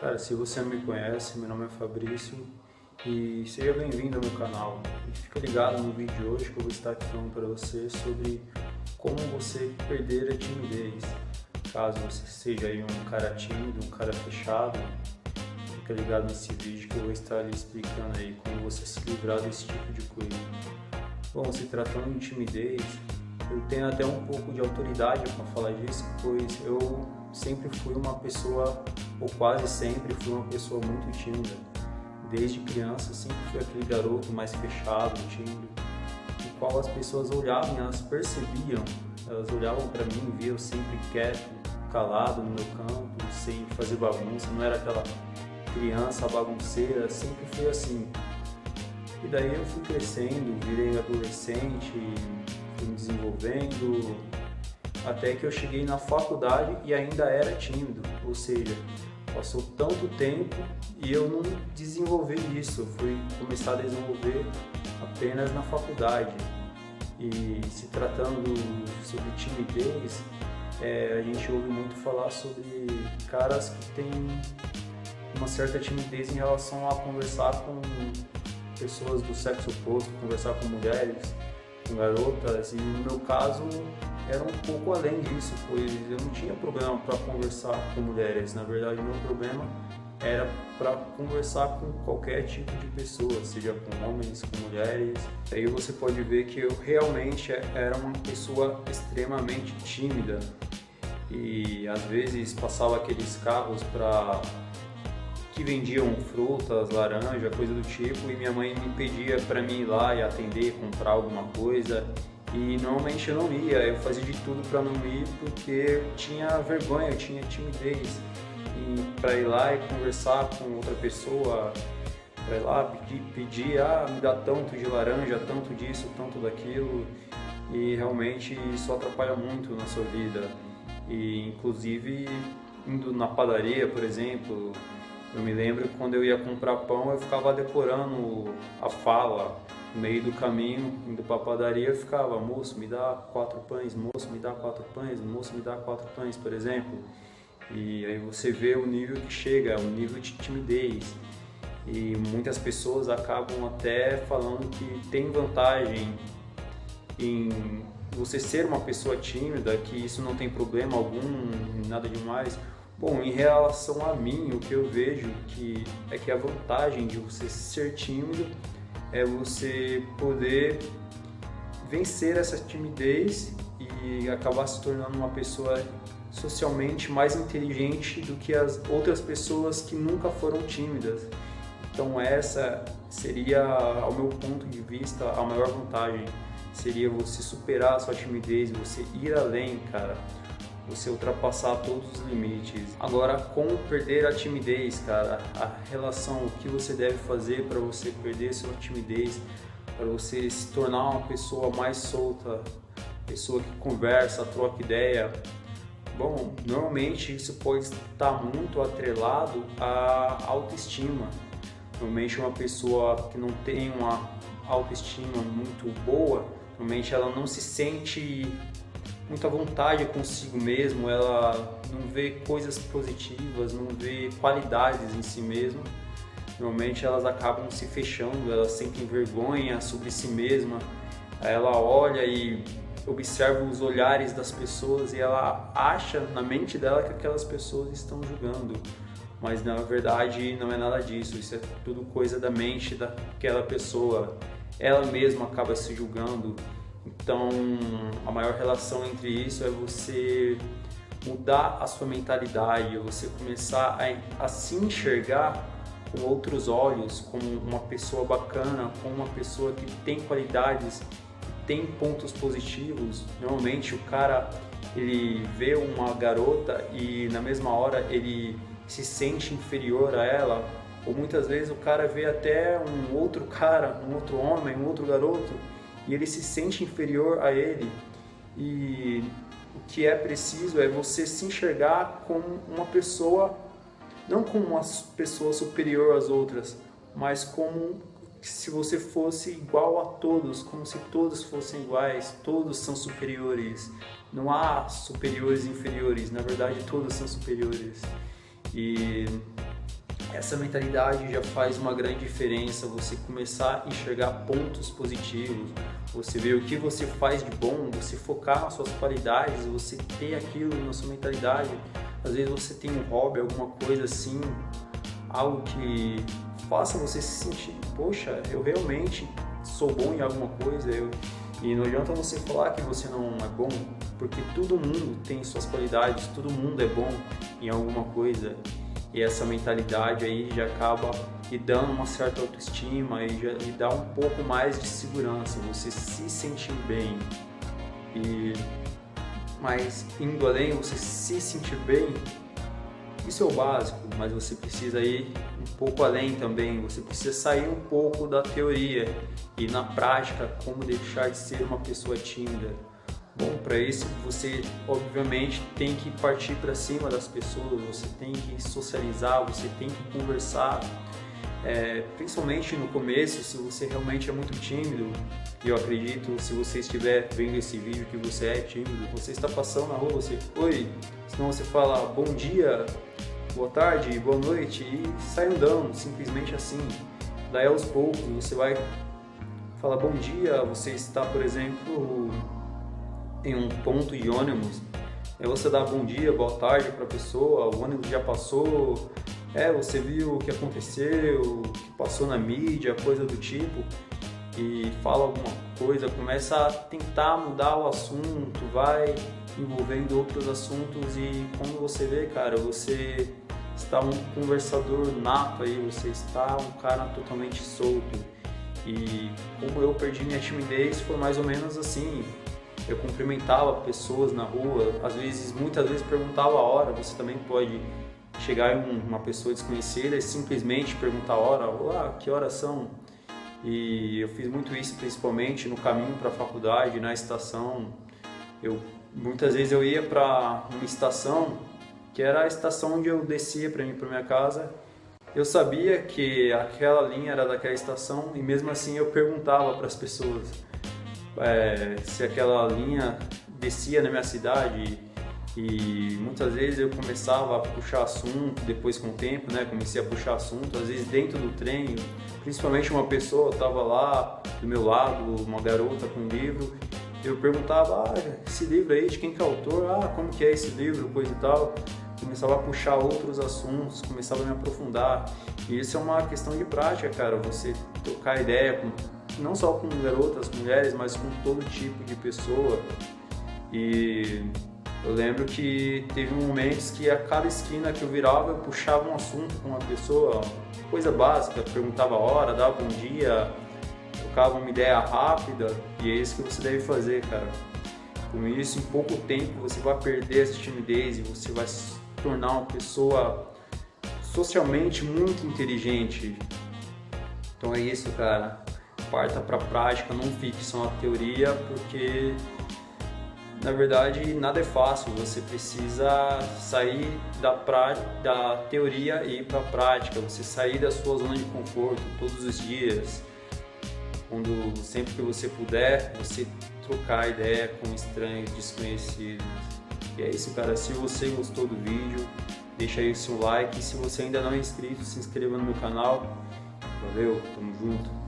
Cara, se você não me conhece, meu nome é Fabrício e seja bem-vindo ao meu canal. E fica ligado no vídeo de hoje que eu vou estar aqui falando para você sobre como você perder a timidez. Caso você seja aí um cara tímido, um cara fechado, fica ligado nesse vídeo que eu vou estar lhe explicando aí como você se livrar desse tipo de coisa. Bom, se tratando de timidez, eu tenho até um pouco de autoridade para falar disso, pois eu sempre fui uma pessoa, ou quase sempre fui uma pessoa muito tímida. Desde criança sempre fui aquele garoto mais fechado, tímido, o qual as pessoas olhavam e elas percebiam, elas olhavam para mim e viam eu sempre quieto, calado no meu canto, sem fazer bagunça, não era aquela criança bagunceira, sempre fui assim. E daí eu fui crescendo, virei adolescente, fui me desenvolvendo, até que eu cheguei na faculdade e ainda era tímido, ou seja, passou tanto tempo e eu não desenvolvi isso, eu fui começar a desenvolver apenas na faculdade. E se tratando sobre timidez, a gente ouve muito falar sobre caras que têm uma certa timidez em relação a conversar com pessoas do sexo oposto, conversar com mulheres, com garotas, e no meu caso era um pouco além disso, pois eu não tinha problema para conversar com mulheres. Na verdade, o meu problema era para conversar com qualquer tipo de pessoa, seja com homens, com mulheres. Aí você pode ver que eu realmente era uma pessoa extremamente tímida e às vezes passava aqueles carros que vendiam frutas, laranja, coisa do tipo, e minha mãe me pedia para mim ir lá e atender, comprar alguma coisa. E normalmente eu não ia, eu fazia de tudo para não ir porque eu tinha vergonha, eu tinha timidez. E para ir lá e conversar com outra pessoa, para ir lá pedir, me dá tanto de laranja, tanto disso, tanto daquilo. E realmente isso atrapalha muito na sua vida. E inclusive indo na padaria, por exemplo, eu me lembro que quando eu ia comprar pão, eu ficava decorando a fala. No meio do caminho, indo para a padaria, eu ficava: moço, me dá 4 pães, moço, me dá 4 pães, moço, me dá 4 pães, por exemplo. E aí você vê o nível que chega, o nível de timidez. E muitas pessoas acabam até falando que tem vantagem em você ser uma pessoa tímida, que isso não tem problema algum, nada demais. Bom, em relação a mim, o que eu vejo é que a vantagem de você ser tímido é você poder vencer essa timidez e acabar se tornando uma pessoa socialmente mais inteligente do que as outras pessoas que nunca foram tímidas. Então essa seria, ao meu ponto de vista, a maior vantagem. Seria você superar a sua timidez, você ir além, cara. Você ultrapassar todos os limites. Agora, como perder a timidez, cara? A relação, o que você deve fazer para você perder sua timidez, para você se tornar uma pessoa mais solta, pessoa que conversa, troca ideia. Bom, normalmente isso pode estar muito atrelado à autoestima. Normalmente uma pessoa que não tem uma autoestima muito boa, normalmente ela não se sente muita vontade consigo mesmo, ela não vê coisas positivas, não vê qualidades em si mesma. Normalmente elas acabam se fechando, elas sentem vergonha sobre si mesma, ela olha e observa os olhares das pessoas e ela acha na mente dela que aquelas pessoas estão julgando, mas na verdade não é nada disso, isso é tudo coisa da mente daquela pessoa, ela mesma acaba se julgando. Então, a maior relação entre isso é você mudar a sua mentalidade, você começar a se enxergar com outros olhos, como uma pessoa bacana, como uma pessoa que tem qualidades, que tem pontos positivos. Normalmente o cara, ele vê uma garota e na mesma hora ele se sente inferior a ela, ou muitas vezes o cara vê até um outro cara, um outro homem, um outro garoto, e ele se sente inferior a ele. E o que é preciso é você se enxergar como uma pessoa, não como uma pessoa superior às outras, mas como se você fosse igual a todos, como se todos fossem iguais, todos são superiores. Não há superiores e inferiores, na verdade todos são superiores. E essa mentalidade já faz uma grande diferença, você começar a enxergar pontos positivos, você ver o que você faz de bom, você focar nas suas qualidades, você ter aquilo na sua mentalidade. Às vezes você tem um hobby, alguma coisa assim, algo que faça você se sentir, poxa, eu realmente sou bom em alguma coisa, e não adianta você falar que você não é bom, porque todo mundo tem suas qualidades, todo mundo é bom em alguma coisa. E essa mentalidade aí já acaba lhe dando uma certa autoestima e já lhe dá um pouco mais de segurança, você se sentir bem. Mas indo além, você se sentir bem, isso é o básico, mas você precisa ir um pouco além também, você precisa sair um pouco da teoria e na prática como deixar de ser uma pessoa tímida. Bom, para isso você obviamente tem que partir para cima das pessoas, você tem que socializar, você tem que conversar, principalmente no começo, se você realmente é muito tímido. E eu acredito, se você estiver vendo esse vídeo que você é tímido, você está passando na rua, você, oi, senão você fala bom dia, boa tarde, boa noite e sai andando, simplesmente assim. Daí aos poucos você vai falar bom dia, você está, por exemplo, em um ponto de ônibus, você dá bom dia, boa tarde para a pessoa, o ônibus já passou, você viu o que aconteceu, o que passou na mídia, coisa do tipo, e fala alguma coisa, começa a tentar mudar o assunto, vai envolvendo outros assuntos e quando você vê, cara, você está um conversador nato aí, você está um cara totalmente solto. E como eu perdi minha timidez foi mais ou menos assim. Eu cumprimentava pessoas na rua, muitas vezes perguntava a hora. Você também pode chegar em uma pessoa desconhecida e simplesmente perguntar a hora, olá, que horas são? E eu fiz muito isso principalmente no caminho para a faculdade, na estação. Muitas vezes eu ia para uma estação, que era a estação onde eu descia para ir para minha casa. Eu sabia que aquela linha era daquela estação e mesmo assim eu perguntava para as pessoas se aquela linha descia na minha cidade, e muitas vezes eu começava a puxar assunto, depois com o tempo, comecei a puxar assunto, às vezes dentro do trem, principalmente uma pessoa estava lá do meu lado, uma garota com um livro, eu perguntava, esse livro aí, de quem que é o autor, como que é esse livro, coisa e tal, começava a puxar outros assuntos, começava a me aprofundar, e isso é uma questão de prática, cara, você trocar ideia não só com garotas, mulheres, mas com todo tipo de pessoa. E eu lembro que teve momentos que a cada esquina que eu virava, eu puxava um assunto com uma pessoa, coisa básica, perguntava a hora, dava bom dia, trocava uma ideia rápida, e é isso que você deve fazer, cara. Com isso, em pouco tempo, você vai perder essa timidez e você vai se tornar uma pessoa socialmente muito inteligente. Então é isso, cara. Parta para a prática, não fique só na teoria, porque na verdade nada é fácil, você precisa sair da teoria e ir para a prática, você sair da sua zona de conforto todos os dias, sempre que você puder, você trocar ideia com estranhos, desconhecidos. E é isso, cara, se você gostou do vídeo, deixa aí o seu like, e se você ainda não é inscrito, se inscreva no meu canal. Valeu, tamo junto!